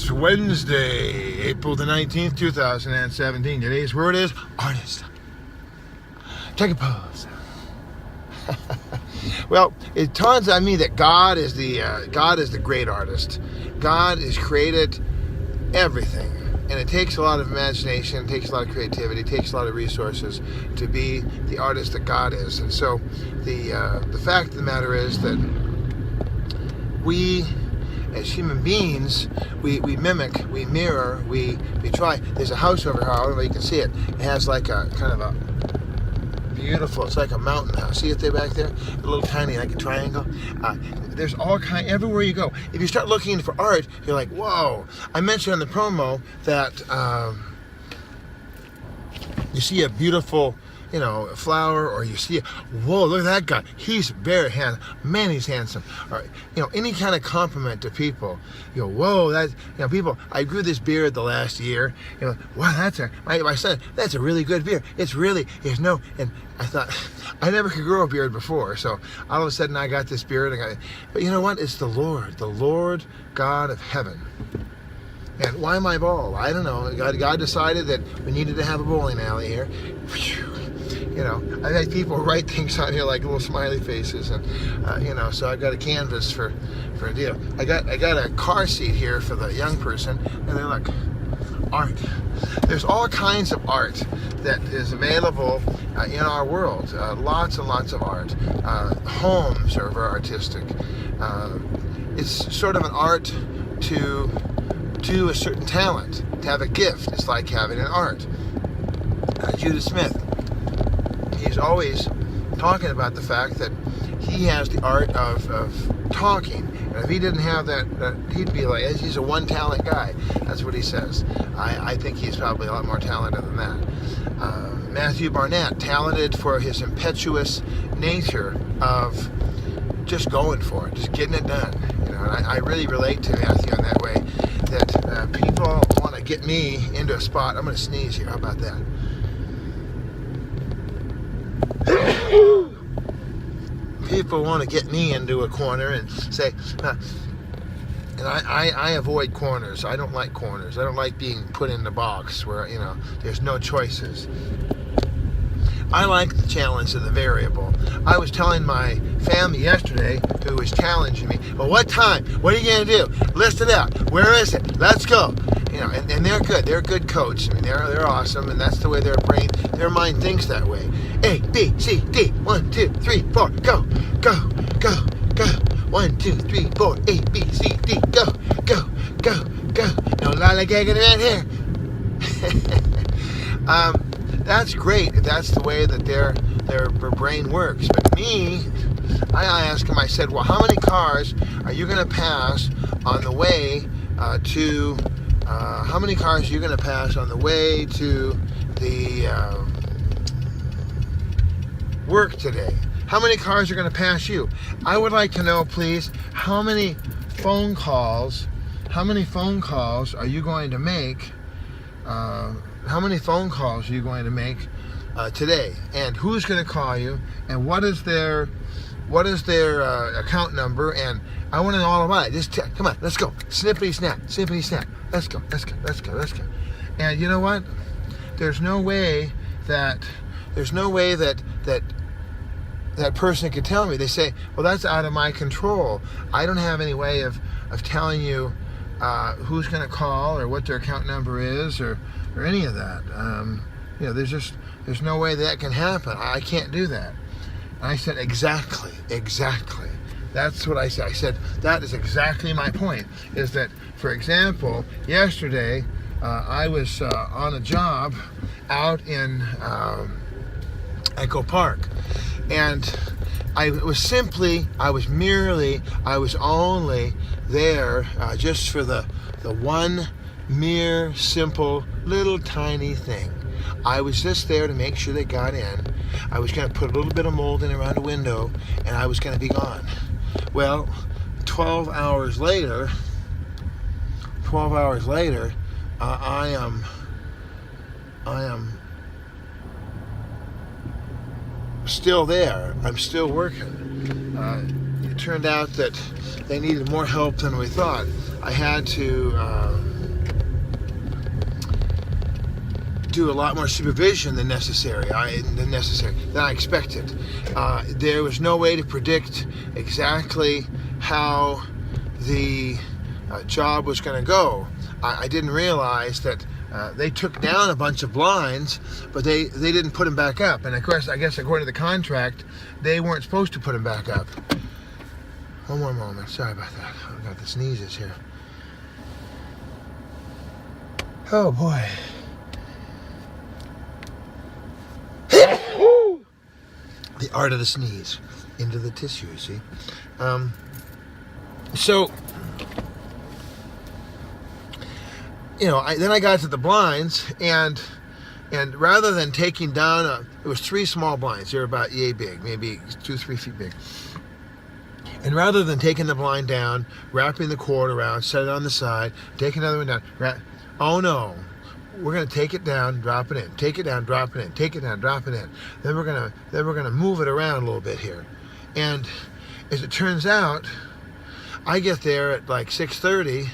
It's Wednesday, April the 19th, 2017. Today's word is artist. Take a pose. Well, it turns on me that God is the great artist. God has created everything, and it takes a lot of imagination, it takes a lot of creativity, it takes a lot of resources to be the artist that God is. And so, the fact of the matter is that we, as human beings, we mimic, we mirror, we try. There's a house over here, I don't know if you can see it. It has like a kind of a beautiful, it's like a mountain house. See it there back there? A little tiny, like a triangle. There's all kind, everywhere you go. If you start looking for art, you're like, whoa. I mentioned on the promo that you see a beautiful, flower, or you see, whoa, look at that guy. He's very handsome. Man, he's handsome. Or, any kind of compliment to people. Whoa, that, people, I grew this beard the last year. Wow, my son, that's a really good beard. And I thought, I never could grow a beard before. So all of a sudden I got this beard. But you know what? It's the Lord God of heaven. And why am I bald? I don't know. God decided that we needed to have a bowling alley here. I've had people write things on here like little smiley faces, and so I got a canvas for a deal. I got a car seat here for the young person, and they're like, art. There's all kinds of art that is available in our world. Lots and lots of art. Homes are very artistic. It's sort of an art to a certain talent, to have a gift. It's like having an art. Judah Smith, he's always talking about the fact that he has the art of talking. And if he didn't have that, he'd be like, he's a one-talent guy. That's what he says. I think he's probably a lot more talented than that. Matthew Barnett, talented for his impetuous nature of just going for it, just getting it done. And I really relate to Matthew in that way, that people want to get me into a spot. I'm going to sneeze here. How about that? People want to get me into a corner and say, and I avoid corners. I don't like corners. I don't like being put in the box where, there's no choices. I like the challenge of the variable. I was telling my family yesterday, who was challenging me, well, what time? What are you going to do? List it out. Where is it? Let's go. And they're good. They're a good coach. I mean, they're awesome, and that's the way their mind thinks that way. A, B, C, D, 1, 2, 3, 4, go, go, go, go. 1, 2, 3, 4, A, B, C, D, go, go, go, go. No lollygagging around here. That's great. That's the way that their brain works. But me, I asked him, I said, well, how many cars are you going to pass on the way to the work today? How many cars are going to pass you? I would like to know, please, how many phone calls are you going to make? How many phone calls are you going to make today? And who's going to call you? And what is their account number? And I want to know all about it. Just come on, let's go. Snippity snap, snippity snap. Let's go, let's go, let's go, let's go. And you know what? There's no way that that person could tell me. They say, well, that's out of my control. I don't have any way of telling you who's going to call or what their account number is or any of that. There's no way that can happen. I can't do that. And I said, exactly. That's what I said. I said, that is exactly my point, is that, for example, yesterday, I was on a job out in Echo Park, and I was only there just for the one mere, simple, little tiny thing. I was just there to make sure they got in. I was going to put a little bit of molding around the window, and I was going to be gone. Well, 12 hours later, I am still there. I'm still working. It turned out that they needed more help than we thought. I had to do a lot more supervision than necessary. Than I expected. There was no way to predict exactly how the job was going to go. I didn't realize that they took down a bunch of blinds, but they didn't put them back up. And of course, I guess according to the contract, they weren't supposed to put them back up. One more moment. Sorry about that. I got the sneezes here. Oh boy. The art of the sneeze into the tissue, see? So, then I got to the blinds, and rather than taking down, it was 3 small blinds. They were about yay big, maybe 2-3 feet big. And rather than taking the blind down, wrapping the cord around, set it on the side, take another one down, oh no, we're going to take it down, drop it in, take it down, drop it in, take it down, drop it in. Then we're going to move it around a little bit here. And as it turns out, I get there at like 6:30,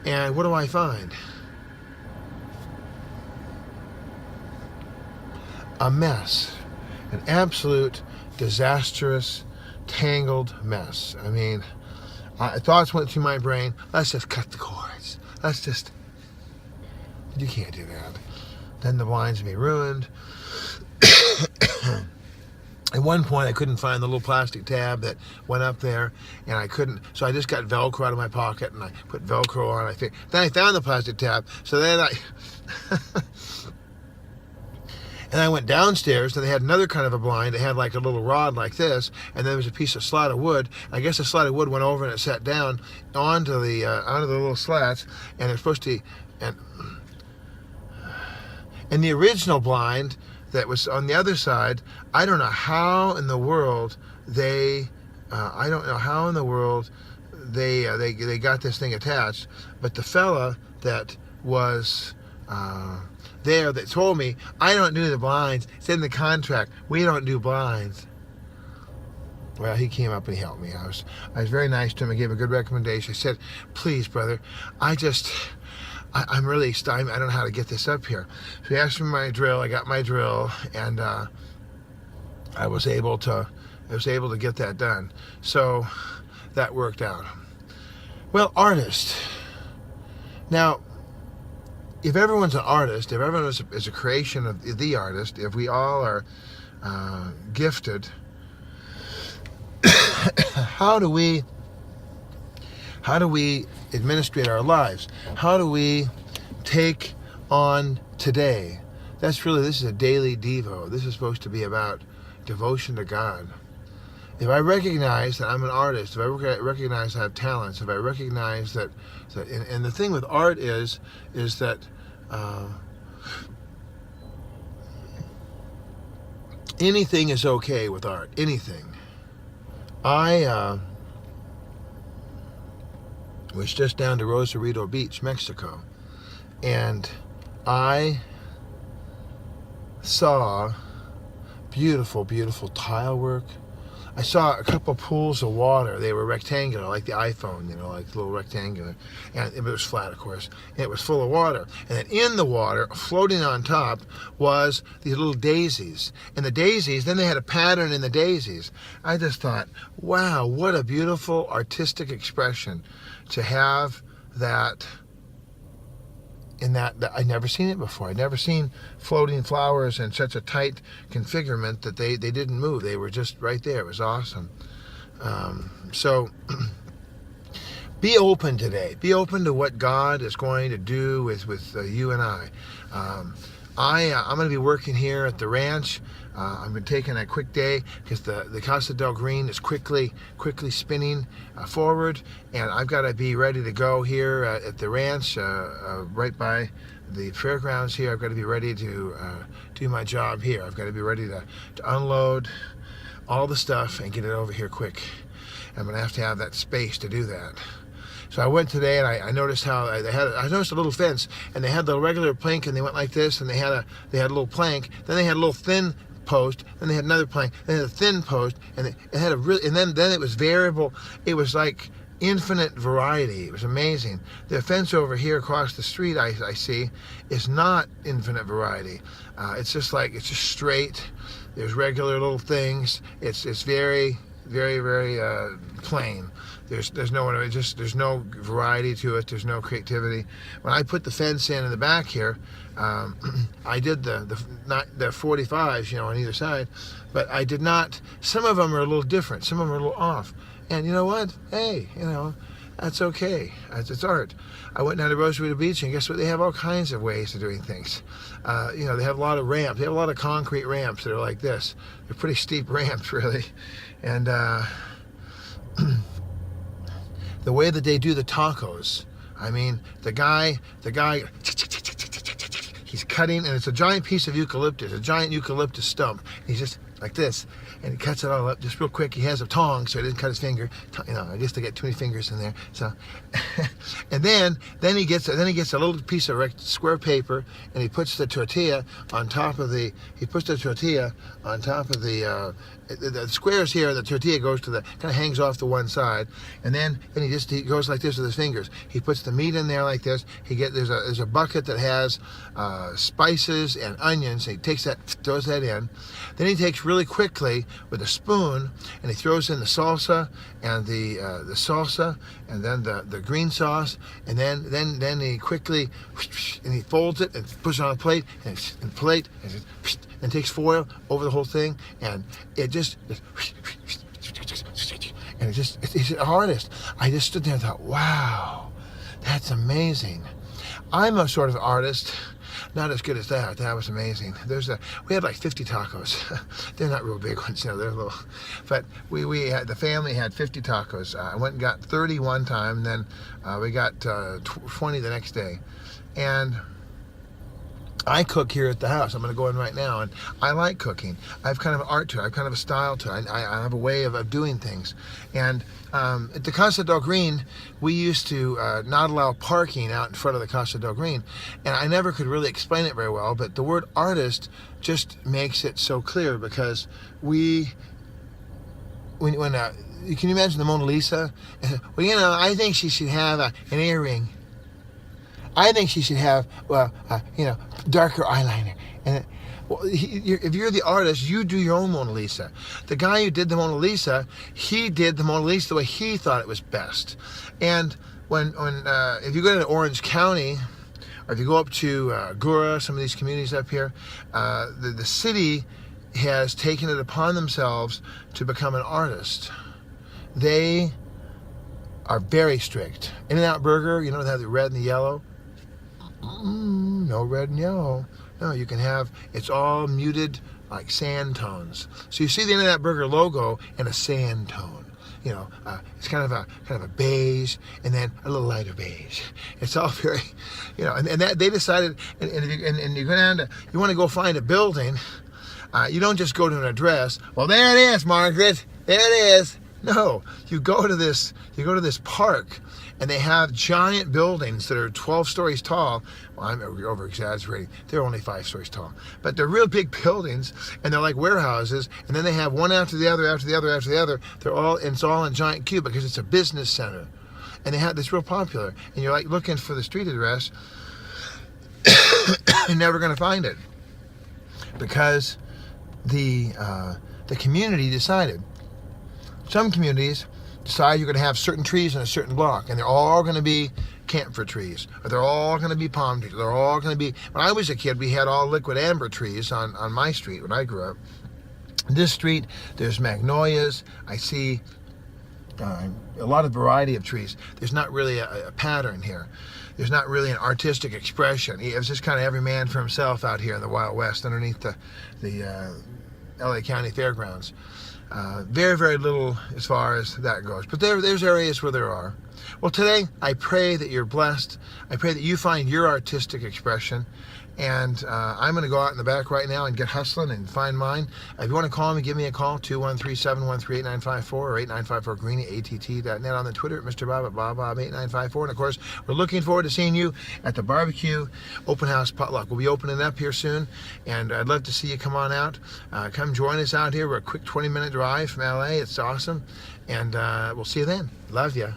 and what do I find? A mess. An absolute disastrous, tangled mess. I mean, thoughts went through my brain, let's just cut the cords. You can't do that. Then the blinds would be ruined. At one point, I couldn't find the little plastic tab that went up there, and I couldn't. So I just got Velcro out of my pocket, and I put Velcro on. Then I found the plastic tab. So then and I went downstairs, and they had another kind of a blind. They had like a little rod like this, and there was a piece of slat of wood. I guess the slat of wood went over and it sat down onto the little slats, and it's supposed to. And the original blind that was on the other side, I don't know how in the world they got this thing attached, but the fella that was there that told me, I don't do the blinds, it's in the contract, we don't do blinds. Well, he came up and he helped me. I was very nice to him. I gave a good recommendation. I said, please, brother, I'm really excited. I don't know how to get this up here. So he asked for my drill. I got my drill, and I was able to get that done. So that worked out. Well, artist. Now, if everyone's an artist, if everyone is a creation of the artist, if we all are gifted, how do we administrate our lives? How do we take on today? This is a daily devo. This is supposed to be about devotion to God. If I recognize that I'm an artist, if I recognize I have talents, if I recognize that and the thing with art is that anything is okay with art. Anything. I was just down to Rosarito Beach, Mexico, and I saw beautiful, beautiful tile work. I saw a couple pools of water. They were rectangular, like the iPhone, like a little rectangular. And it was flat, of course. And it was full of water. And then in the water, floating on top, was these little daisies. And the daisies, then they had a pattern in the daisies. I just thought, wow, what a beautiful artistic expression to have that. In that I'd never seen it before. I'd never seen floating flowers in such a tight configurement that they didn't move. They were just right there. It was awesome. So be open today. Be open to what God is going to do with you and I. I'm going to be working here at the ranch. I've been taking a quick day because the Casa del Green is quickly spinning forward, and I've got to be ready to go here at the ranch right by the fairgrounds here. I've got to be ready to do my job here. I've got to be ready to unload all the stuff and get it over here quick. I'm going to have that space to do that. So I went today, and I noticed how I noticed a little fence, and they had the regular plank, and they went like this, and they had a little plank. Then they had a little thin post, then they had another plank, then they had a thin post, and it had and then it was variable. It was like infinite variety. It was amazing. The fence over here across the street I see is not infinite variety. It's just straight. There's regular little things. It's very, very, very plain. There's no variety to it. There's no creativity. When I put the fence in the back here, I did not the 45s, on either side, but I did not. Some of them are a little different. Some of them are a little off. And you know what? Hey, that's okay. It's art. I went down to Rosarito Beach, and guess what? They have all kinds of ways of doing things. They have a lot of ramps. They have a lot of concrete ramps that are like this. They're pretty steep ramps, really. And the way that they do the tacos, I mean, the guy, he's cutting, and it's a giant piece of eucalyptus, a giant eucalyptus stump. He's just like this, and he cuts it all up just real quick. He has a tong, so he didn't cut his finger. I guess they get too many fingers in there. So, and then he gets a little piece of square paper, and he puts the tortilla on top of the. The squares here. The tortilla goes to kind of hangs off the one side, and then he goes like this with his fingers. He puts the meat in there like this. There's a bucket that has spices and onions. And he takes that, throws that in. Then he takes really quickly with a spoon, and he throws in the salsa and the salsa, and then the green sauce, and then he quickly and he folds it and puts it on a plate and takes foil over the whole thing, and he's an artist. I just stood there and thought, wow, that's amazing. I'm a sort of artist. Not as good as that. That was amazing. We had like 50 tacos. They're not real big ones, they're little. But the family had 50 tacos. I went and got 30 one time, and then we got 20 the next day. And I cook here at the house. I'm going to go in right now, and I like cooking. I have kind of an art to it. I have kind of a style to it. I have a way of doing things. And at the Casa del Green, we used to not allow parking out in front of the Casa del Green, and I never could really explain it very well, but the word artist just makes it so clear, because when can you imagine the Mona Lisa? Well, I think she should have an earring. I think she should have, darker eyeliner. And if you're the artist, you do your own Mona Lisa. The guy who did the Mona Lisa, he did the Mona Lisa the way he thought it was best. And if you go to Orange County, or if you go up to Gura, some of these communities up here, the city has taken it upon themselves to become an artist. They are very strict. In-N-Out Burger, they have the red and the yellow. No red and yellow. No, you can have, it's all muted like sand tones. So you see the In-N-Out Burger logo in a sand tone. It's kind of a beige, and then a little lighter beige. It's all very, and that they decided, and you go down to, you want to go find a building, you don't just go to an address. Well, there it is, Margaret. There it is. No, you go to this park, and they have giant buildings that are 12 stories tall. Well, I'm over-exaggerating. They're only 5 stories tall. But they're real big buildings, and they're like warehouses, and then they have one after the other, after the other, after the other. It's all in giant cube, because it's a business center. And they have this real popular. And you're like looking for the street address, you're never going to find it. Because the community decided. Some communities decide you're going to have certain trees in a certain block, and they're all going to be camphor trees, or they're all going to be palm trees, they're all going to be. When I was a kid, we had all liquid amber trees on my street when I grew up. This street, there's magnolias. I see a lot of variety of trees. There's not really a pattern here. There's not really an artistic expression. It's just kind of every man for himself out here in the Wild West, underneath the LA County Fairgrounds. Very, very little as far as that goes. But there's areas where there are. Well, today, I pray that you're blessed. I pray that you find your artistic expression. And I'm going to go out in the back right now and get hustling and find mine. If you want to call me, give me a call, 213-713-8954 or 8954-Greeny, att.net, on the Twitter at Mr. Bob at BobBob8954. And, of course, we're looking forward to seeing you at the barbecue open house potluck. We'll be opening up here soon, and I'd love to see you come on out. Come join us out here. We're a quick 20-minute drive from LA. It's awesome. And we'll see you then. Love ya.